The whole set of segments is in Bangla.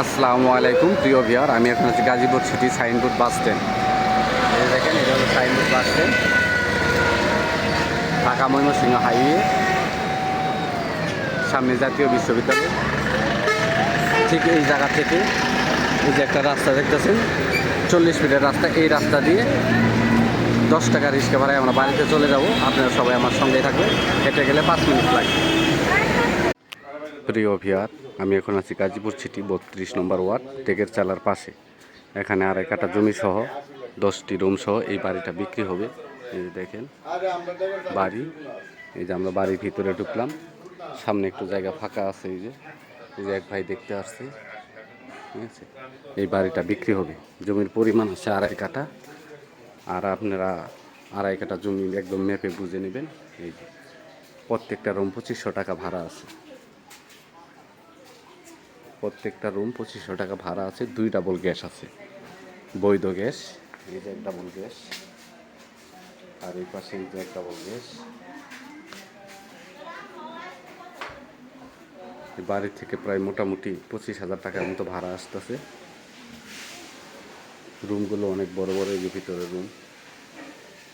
আসসালামু আলাইকুম প্রিয় ভিউয়ার, আমি এখন আছি Gazipur city signboard bus stand. এই দেখেন, এটা হলো signboard bus stand, Dhaka Mymensingh highway, সামনে জাতীয় বিশ্ববিদ্যালয়। ঠিক এই জায়গা থেকে এই যে একটা রাস্তা দেখতেছেন, 40 ফিটের রাস্তা। এই রাস্তা দিয়ে 10 টাকা রিক্সা ভাড়ায় আমরা বাড়িতে চলে যাব। আপনারা সবাই আমার সঙ্গেই থাকবেন। হেঁটে গেলে 5 মিনিট লাগবে। প্রিয় ভিউয়ার, আমি এখন আছি গাজীপুর সিটি 32 নম্বর ওয়ার্ড, টেকের চালার পাশে। এখানে আড়াই কাঠা জমি সহ 10টি রুম সহ এই বাড়িটা বিক্রি হবে। এই যে দেখেন বাড়ি, এই যে আমরা বাড়ির ভিতরে ঢুকলাম, সামনে একটু জায়গা ফাঁকা আছে। এই যে এক ভাই দেখতে আসছে, ঠিক আছে। এই বাড়িটা বিক্রি হবে। জমির পরিমাণ হচ্ছে আড়াই কাঠা, আর আপনারা আড়াই কাঠা জমি একদম মেপে বুঝে নেবেন। এই যে প্রত্যেকটা রুম 2500 টাকা ভাড়া আছে। প্রত্যেকটা রুম 2500 টাকা ভাড়া আছে। 2 ডাবল গ্যাস আছে, বৈধ গ্যাস। এই যে 1 ডাবল গ্যাস, আর এই পাশে এই যে 1 ডাবল গ্যাস। বাড়ি থেকে প্রায় মোটামুটি 25,000 টাকার মতো ভাড়া আসতেছে। রুমগুলো অনেক বড় বড়, এই যে ভিতরে রুম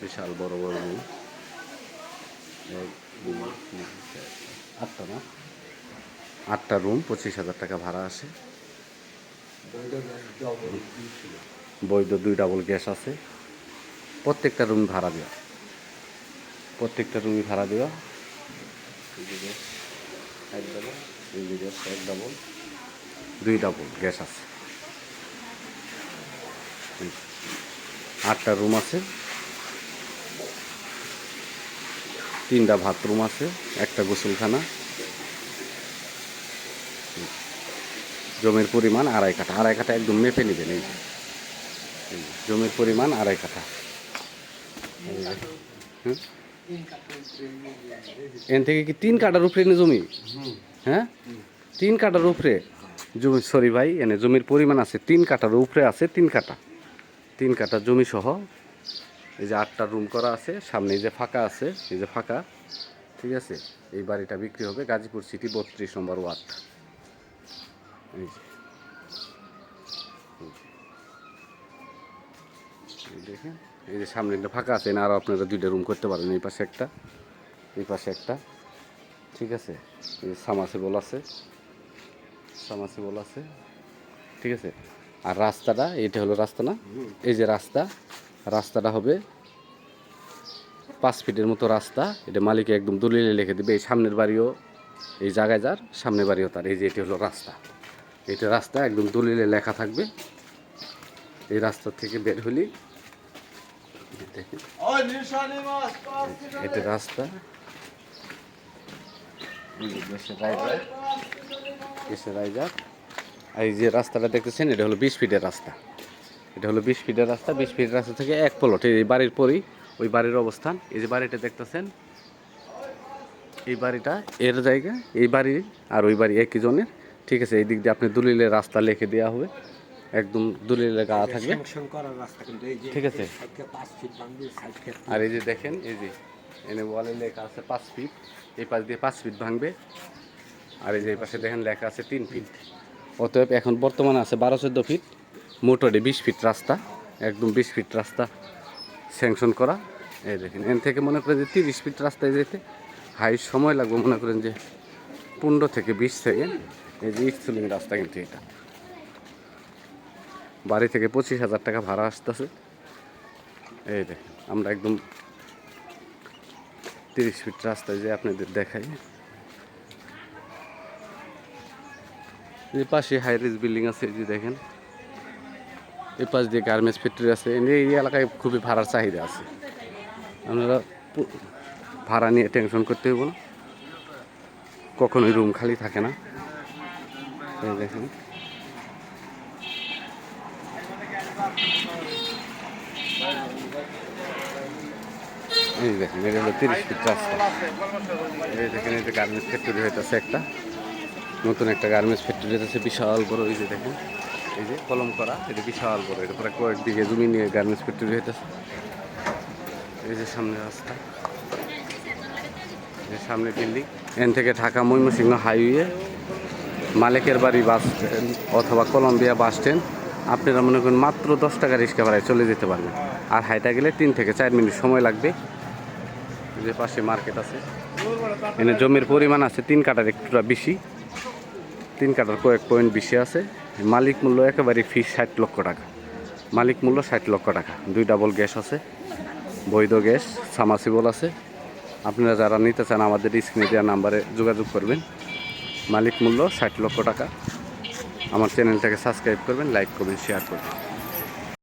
বিশাল বড় বড় রুম। 8টা রুম, 25,000 টাকা ভাড়া আসে। বৈধ 2 ডাবল গ্যাস আছে। প্রত্যেকটা রুম ভাড়া দেওয়া, প্রত্যেকটা রুমই ভাড়া দেওয়া। 1 ডাবল, 1 ডাবল, 2 ডাবল গ্যাস আছে। 8টা রুম আছে, 3টা বাথরুম আছে, 1টা গোসলখানা। জমির পরিমাণ আড়াই কাঠা। আড়াই কাঠা একদম মেপে নেবেন। এই জমির পরিমাণ আড়াই কাঠা। এন থেকে কি 3 কাঠার উপরে এনে জমি? হ্যাঁ, 3 কাঠার উপরে জমি। সরি ভাই, এনে জমির পরিমাণ আছে 3 কাঠার উপরে আছে। 3 কাঠা জমি সহ এই যে 8টা রুম করা আছে। সামনে এই যে ফাঁকা আছে, এই যে ফাঁকা, ঠিক আছে। এই বাড়িটা বিক্রি হবে গাজীপুর সিটি 32 নম্বর ওয়ার্ড। এই দেখেন, এই যে সামনে একটা ফাঁকা আছে, না আরও আপনারা 2টা রুম করতে পারেন। এই পাশে একটা, এই পাশে একটা, ঠিক আছে। এই সামাসিবল আছে, সামাসিবল আছে, ঠিক আছে। আর রাস্তাটা, এটা হলো রাস্তা না, এই যে রাস্তাটা হবে 5 ফিটের মতো রাস্তা। এটা মালিকে একদম দলিলে লিখে দেবে। এই সামনের বাড়িও এই জায়গায় যার, সামনের বাড়িও তার। এই যে এটি হলো রাস্তা, এটা রাস্তা একদম দলিলে লেখা থাকবে। এই রাস্তা থেকে বের হলি এটা রাস্তা। এই যে রাস্তাটা দেখতেছেন, এটা হলো 20 ফিটের রাস্তা। এটা হলো 20 ফিটের রাস্তা। 20 ফিটের রাস্তা থেকে 1 প্লট, এই বাড়ির পরেই ওই বাড়ির অবস্থান। এই যে বাড়িটা দেখতেছেন, এই বাড়িটা এর জায়গা, এই বাড়ি আর ওই বাড়ি একই জনের, ঠিক আছে। এই দিক দিয়ে আপনি দলিলে রাস্তা লিখে দেওয়া হবে, একদম দলিলে গাড়া থাকবে, ঠিক আছে। আর এই যে দেখেন, এই যে এনে ওয়ালে লেখা আছে 5 ফিট, এই পাশ দিয়ে 5 ফিট ভাঙবে। আর এই যে এই পাশে দেখেন লেখা আছে 3 ফিট। অতএব এখন বর্তমানে আছে 12-14 ফিট, মোটরে 20 ফিট রাস্তা, একদম 20 ফিট রাস্তা স্যাংশন করা। এই দেখেন, এন থেকে মনে করেন যে 30 ফিট রাস্তায় যেতে হাই সময় লাগবে, মনে করেন যে 15 থেকে 20 সেকেন্ড। এই যে স্টুলিং রাস্তা, কিন্তু এটা বাড়ি থেকে 25,000 টাকা ভাড়া আসতেছে। এই দেখেন, আমরা একদম 30 ফিট রাস্তায় যে আপনাদের দেখাই। এই পাশে হাই রিজ বিল্ডিং আছে, এই যে দেখেন। এই পাশ দিয়ে গার্মেন্টস ফ্যাক্টরি আছে। এই এলাকায় খুবই ভাড়ার চাহিদা আছে। আপনারা ভাড়া নিয়ে টেনশন করতে হইব না, কখনোই রুম খালি থাকে না। এই দেখেন, এই দেখেন, এটা হলো 30 ফিট রাস্তা। এই দেখেন, এটা গার্মেন্টস ফ্যাক্টরি হইতেছে একটা, নতুন একটা গার্মেন্টস ফ্যাক্টরি হইতেছে, বিশাল বড়। এই যে দেখেন, এই যে কলম করা, এটা বিশাল বড়। এটা প্রায় কয়েক বিঘে জমি নিয়ে গার্মেন্টস ফ্যাক্টরি হইতেছে। এই যে সামনে রাস্তা, এই সামনে বিল্ডিং। এন থেকে ঢাকা ময়মনসিংহ হাইওয়ে মালিকের বাড়ি বাস স্ট্যান্ড অথবা কলম্বিয়া বাস স্ট্যান্ড আপনারা মনে করেন মাত্র 10 টাকা রিক্সা ভাড়ায় চলে যেতে পারবেন। আর হাইটা গেলে 3 থেকে 4 মিনিট সময় লাগবে। যে পাশে মার্কেট আছে, এখানে জমির পরিমাণ আছে 3 কাঠার একটুটা বেশি, 3 কাঠার কয়েক পয়েন্ট বেশি আছে। মালিক মূল্য একেবারে ফিক্স 60 লক্ষ টাকা, মালিক মূল্য 60 লক্ষ টাকা। 2 ডাবল গ্যাস আছে, বৈধ গ্যাস, সামাসিবল আছে। আপনারা যারা নিতে চান আমাদের স্ক্রিনে দেওয়া নাম্বারে যোগাযোগ করবেন। মালিক মূল্য 60 লক্ষ টাকা। আমার চ্যানেলটাকে সাবস্ক্রাইব করবেন, লাইক করবেন, শেয়ার করবেন।